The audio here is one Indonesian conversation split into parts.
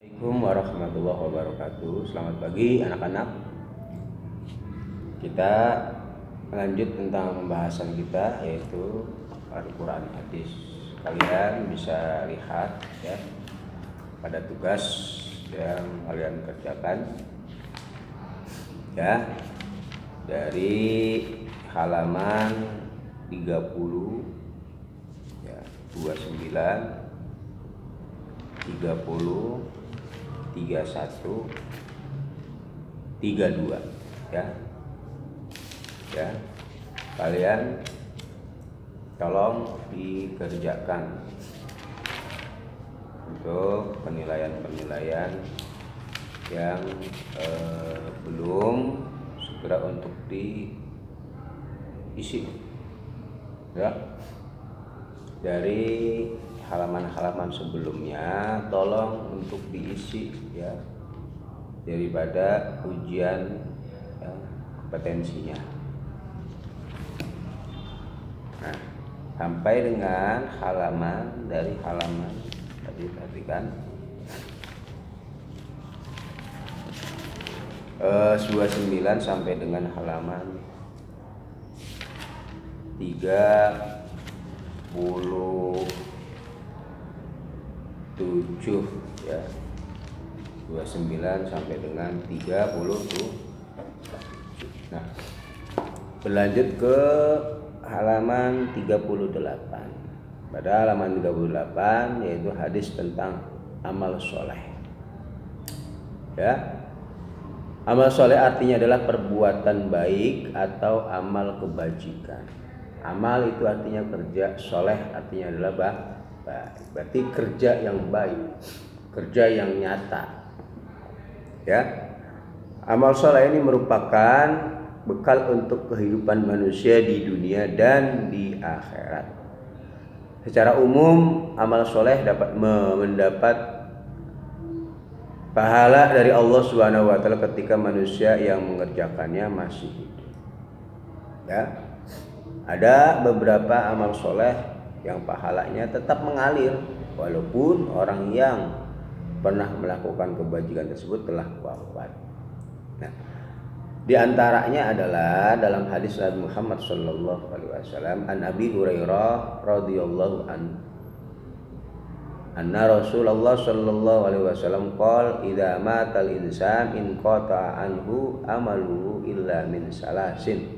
Assalamualaikum warahmatullahi wabarakatuh. Selamat pagi anak-anak. Kita lanjut tentang pembahasan kita, yaitu Al-Quran hadis. Kalian bisa lihat ya pada tugas yang kalian kerjakan ya, dari halaman 30 ya, 29, 30, 31, 32 ya. Ya. Kalian tolong dikerjakan untuk penilaian-penilaian yang belum segera untuk diisi ya. Dari halaman-halaman sebelumnya tolong untuk diisi ya, daripada ujian ya, kompetensinya. Nah, sampai dengan dari halaman tadi perhatikan 29 sampai dengan halaman 37 ya, 29 sampai dengan 37. Nah, berlanjut ke halaman 38. Pada halaman 38 yaitu hadis tentang amal soleh ya. Amal soleh artinya adalah perbuatan baik atau amal kebajikan. Amal itu artinya kerja, soleh artinya adalah baik. Berarti kerja yang baik, kerja yang nyata ya. Amal soleh ini merupakan bekal untuk kehidupan manusia di dunia dan di akhirat. Secara umum amal soleh dapat mendapat pahala dari Allah Subhanahu wa taala ketika manusia yang mengerjakannya masih hidup ya. Ada beberapa amal soleh yang pahalanya tetap mengalir walaupun orang yang pernah melakukan kebajikan tersebut telah wafat. Nah, di antaranya adalah dalam hadis Nabi Muhammad sallallahu alaihi wasallam, an Abi Hurairah radhiyallahu anna Rasulullah sallallahu alaihi wasallam qala idza matal insan in qata anhu amaluhu illa min salasin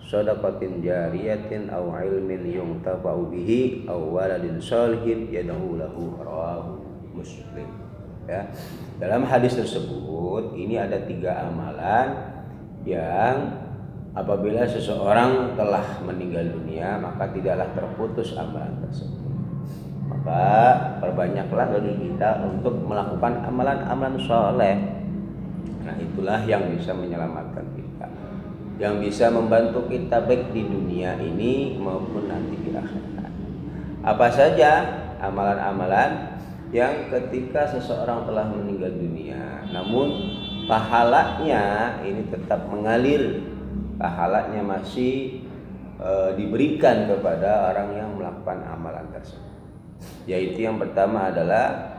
shadaqatin jariyatin aw ilmin yuntafa'u bihi aw waladin shalihin yad'u lahu, rawahu Muslim ya. Dalam hadis tersebut ini ada 3 amalan yang apabila seseorang telah meninggal dunia maka tidaklah terputus amalan tersebut. Maka perbanyaklah bagi kita untuk melakukan amalan-amalan soleh. Nah, itulah yang bisa menyelamatkan kita, yang bisa membantu kita baik di dunia ini maupun nanti di akhirat. Apa saja amalan-amalan yang ketika seseorang telah meninggal dunia namun pahalanya ini tetap mengalir, pahalanya masih diberikan kepada orang yang melakukan amalan tersebut. Yaitu yang pertama adalah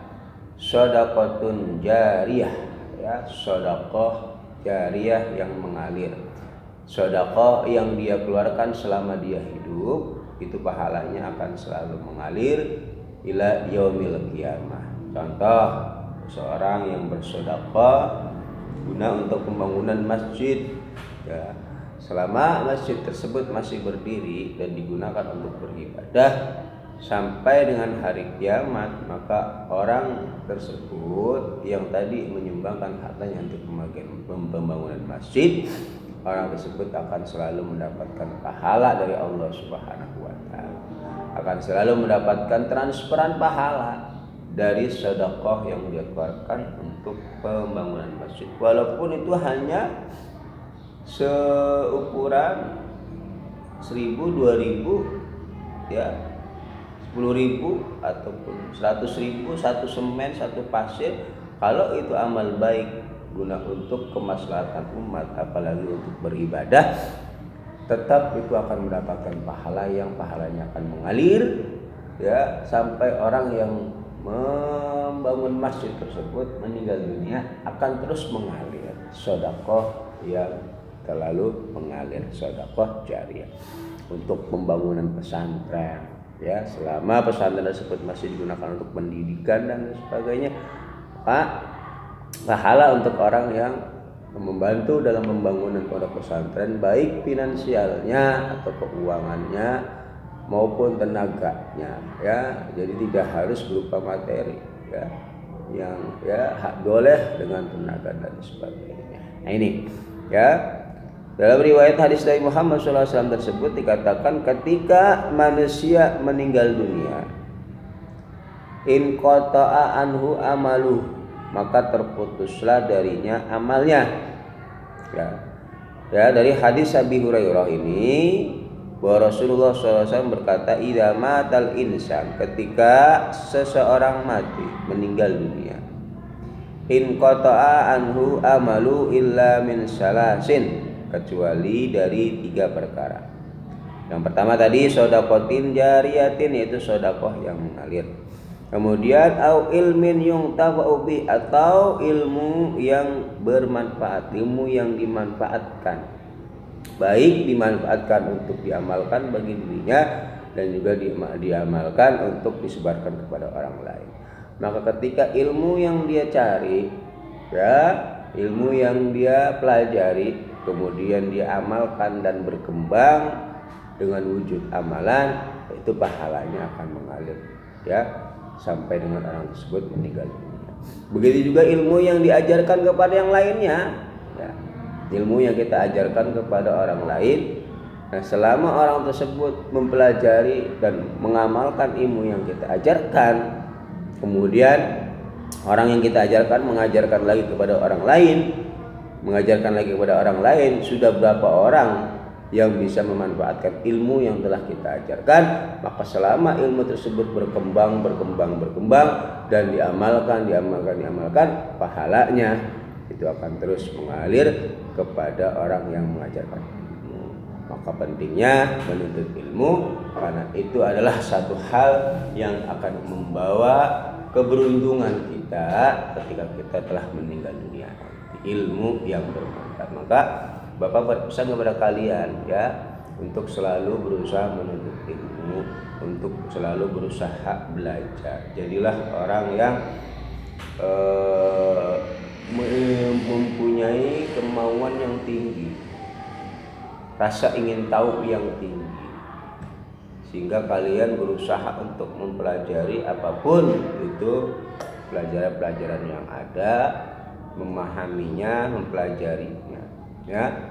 shadaqatun jariyah ya, sedekah jariyah yang mengalir. Sedekah yang dia keluarkan selama dia hidup itu pahalanya akan selalu mengalir ila yaumil qiyamah. Contoh, seorang yang bersedekah guna untuk pembangunan masjid ya, selama masjid tersebut masih berdiri dan digunakan untuk beribadah sampai dengan hari kiamat, maka orang tersebut yang tadi menyumbangkan hartanya untuk pembangunan masjid, orang tersebut akan selalu mendapatkan pahala dari Allah Subhanahu wa taala, akan selalu mendapatkan transferan pahala dari sedekah yang dia keluarkan untuk pembangunan masjid, walaupun itu hanya seukuran 1.000, 2.000 ya, 10.000 ataupun 100.000, 1 semen, 1 pasir. Kalau itu amal baik guna untuk kemaslahatan umat, apalagi untuk beribadah, tetap itu akan mendapatkan pahala yang pahalanya akan mengalir ya, sampai orang yang membangun masjid tersebut meninggal dunia, akan terus mengalir sedekah yang terlalu mengalir, sedekah jariyah untuk pembangunan pesantren. Ya, selama pesantren tersebut masih digunakan untuk pendidikan dan sebagainya, pahala untuk orang yang membantu dalam pembangunan pondok pesantren, baik finansialnya atau keuangannya maupun tenaganya, ya. Jadi tidak harus berupa materi, ya, yang ya boleh dengan tenaga dan sebagainya. Nah ini, ya, dalam riwayat hadis dari Muhammad SAW tersebut dikatakan ketika manusia meninggal dunia, in qata'a anhu amalu, maka terputuslah darinya amalnya. Ya, dari hadis Abi Hurairah ini bahwa Rasulullah SAW berkata, idza matal insan, ketika seseorang mati, meninggal dunia, in qata'a anhu amalu illa min salasin, kecuali dari 3 perkara. Yang pertama tadi shadaqatin jariyatin, yaitu sedekah yang mengalir. Kemudian au ilmin yuntafa'u bi, atau ilmu yang bermanfaat, ilmu yang dimanfaatkan, baik dimanfaatkan untuk diamalkan bagi dirinya dan juga diamalkan untuk disebarkan kepada orang lain. Maka ketika ilmu yang dia cari, ya, ilmu yang dia pelajari, kemudian dia amalkan dan berkembang dengan wujud amalan, itu pahalanya akan mengalir, ya, sampai dengan orang tersebut meninggal dunia. Begitu juga ilmu yang diajarkan kepada yang lainnya, ya, ilmu yang kita ajarkan kepada orang lain. Nah, selama orang tersebut mempelajari dan mengamalkan ilmu yang kita ajarkan, kemudian orang yang kita ajarkan mengajarkan lagi kepada orang lain, mengajarkan lagi kepada orang lain, sudah berapa orang yang bisa memanfaatkan ilmu yang telah kita ajarkan, maka selama ilmu tersebut berkembang dan diamalkan, pahalanya itu akan terus mengalir kepada orang yang mengajarkan ilmu. Maka pentingnya menuntut ilmu, karena itu adalah satu hal yang akan membawa keberuntungan kita ketika kita telah meninggal dunia. Ilmu yang bermanfaat. Maka Bapak berpesan kepada kalian, ya, untuk selalu berusaha menuntut ilmu, untuk selalu berusaha belajar. Jadilah orang yang mempunyai kemauan yang tinggi, rasa ingin tahu yang tinggi, sehingga kalian berusaha untuk mempelajari apapun itu pelajaran-pelajaran yang ada, memahaminya, mempelajarinya, ya.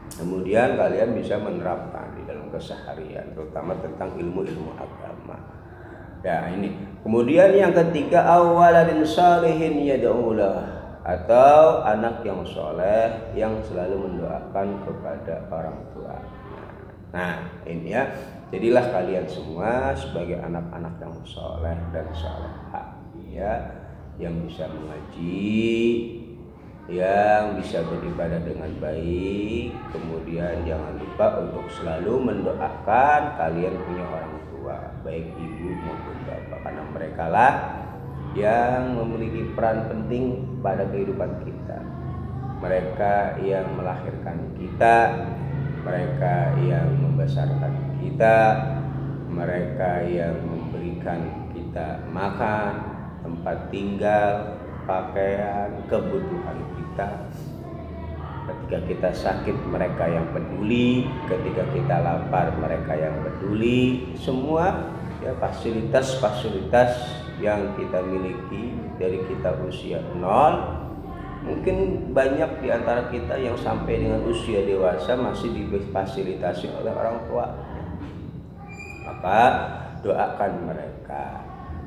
Kemudian kalian bisa menerapkan di dalam keseharian, terutama tentang ilmu-ilmu agama. Ya, ini. Kemudian yang ketiga, awaladin salihin yad'ulah, atau anak yang soleh yang selalu mendoakan kepada orang tua. Nah, ini ya. Jadilah kalian semua sebagai anak-anak yang soleh dan solehah, ya, yang bisa mengaji, yang bisa beribadah dengan baik. Kemudian jangan lupa untuk selalu mendoakan kalian punya orang tua, baik ibu maupun bapak, karena mereka lah yang memiliki peran penting pada kehidupan kita. Mereka yang melahirkan kita, mereka yang membesarkan kita, mereka yang memberikan kita makan, tempat tinggal, pakaian, kebutuhan kita. Ketika kita sakit, mereka yang peduli. Ketika kita lapar, mereka yang peduli. Semua, ya, fasilitas-fasilitas yang kita miliki dari kita usia 0, mungkin banyak di antara kita yang sampai dengan usia dewasa masih difasilitasi oleh orang tua. Maka doakan mereka.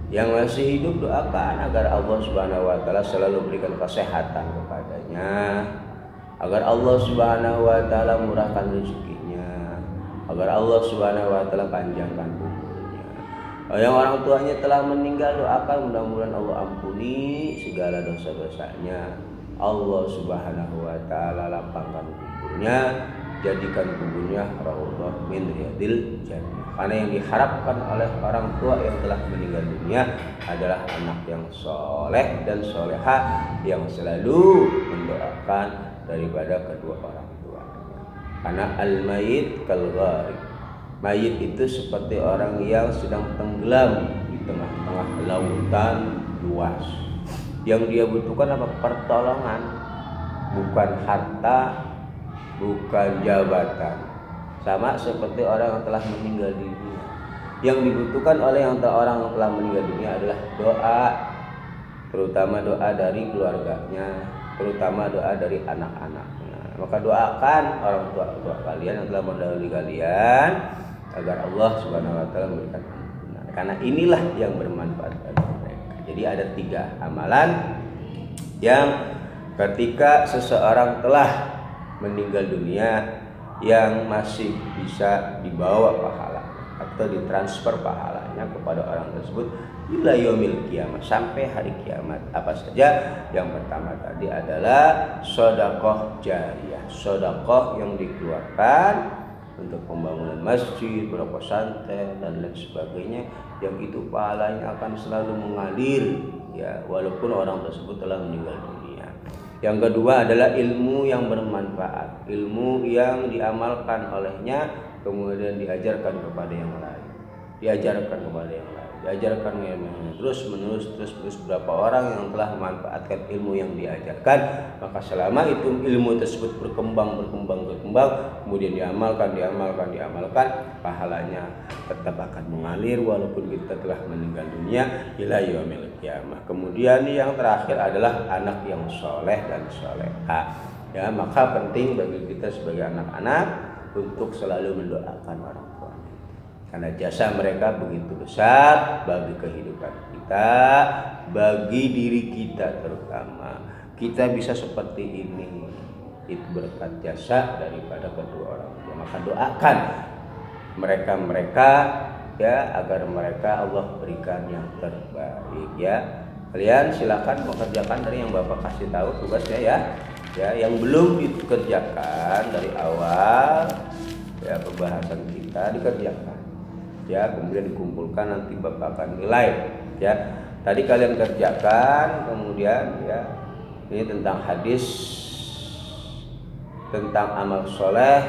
Yang masih hidup, doakan agar Allah Subhanahu wa taala selalu berikan kesehatan kepadanya, agar Allah Subhanahu wa taala murahkan rezekinya, agar Allah Subhanahu wa taala panjangkan umurnya. Yang orang tuanya telah meninggal, doakan mudah-mudahan Allah ampuni segala dosa-dosanya, Allah Subhanahu wa taala lapangkan kuburnya, jadikan kuburnya raudhah min riyadil jannah. Karena yang diharapkan oleh orang tua yang telah meninggal dunia adalah anak yang soleh dan soleha yang selalu mendoakan daripada kedua orang tuanya. Karena al-mayit kal-gharib, mayit itu seperti orang yang sedang tenggelam di tengah-tengah lautan luas. Yang dia butuhkan apa? Pertolongan, bukan harta, bukan jabatan. Sama seperti orang yang telah meninggal dunia. Yang dibutuhkan oleh orang yang telah meninggal dunia adalah doa, terutama doa dari keluarganya, terutama doa dari anak-anaknya. Maka doakan orang tua kalian yang telah mendahului kalian agar Allah Subhanahu wa taala memberikan ampunan. Karena inilah yang bermanfaat bagi mereka. Jadi ada 3 amalan yang ketika seseorang telah meninggal dunia yang masih bisa dibawa pahala atau ditransfer pahalanya kepada orang tersebut ila yaumil kiamah, sampai hari kiamat. Apa saja? Yang pertama tadi adalah sedekah jariyah, sedekah yang dikeluarkan untuk pembangunan masjid, pondok pesantren dan lain sebagainya, yang itu pahalanya akan selalu mengalir ya walaupun orang tersebut telah meninggal dunia. Yang kedua adalah ilmu yang bermanfaat, ilmu yang diamalkan olehnya kemudian diajarkan kepada yang lain, diajarkan kepada yang lain, diajarkan terus menerus beberapa orang yang telah memanfaatkan ilmu yang diajarkan, maka selama itu ilmu tersebut berkembang, kemudian diamalkan, pahalanya tetap akan mengalir walaupun kita telah meninggal dunia ila yaumil kiamah. Kemudian yang terakhir adalah anak yang soleh dan soleha. Ya, maka penting bagi kita sebagai anak-anak untuk selalu mendoakan orang tua, karena jasa mereka begitu besar bagi kehidupan kita, bagi diri kita terutama. Kita bisa seperti ini itu berkat jasa daripada kedua orang tua. Maka doakan mereka ya agar mereka Allah berikan yang terbaik ya. Kalian silakan mengerjakan dari yang Bapak kasih tahu tugasnya ya. Ya, yang belum dikerjakan dari awal ya pembahasan kita dikerjakan. Ya, kemudian dikumpulkan nanti Bapak akan nilai ya. Tadi kalian kerjakan, kemudian ya ini tentang hadis tentang amal soleh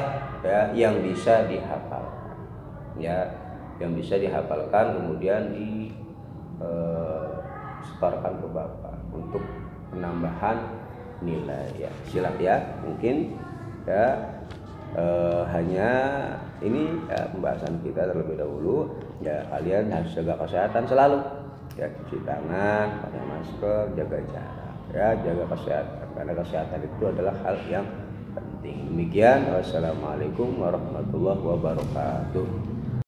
ya yang bisa dihafalkan ya, yang bisa dihafalkan kemudian setorkan ke Bapak untuk penambahan nilai ya. Silakan ya, mungkin ya hanya ini ya, pembahasan kita terlebih dahulu ya. Kalian harus jaga kesehatan selalu ya, cuci tangan, pakai masker, jaga jarak ya, jaga kesehatan karena kesehatan itu adalah hal yang penting. Demikian, wassalamualaikum warahmatullahi wabarakatuh.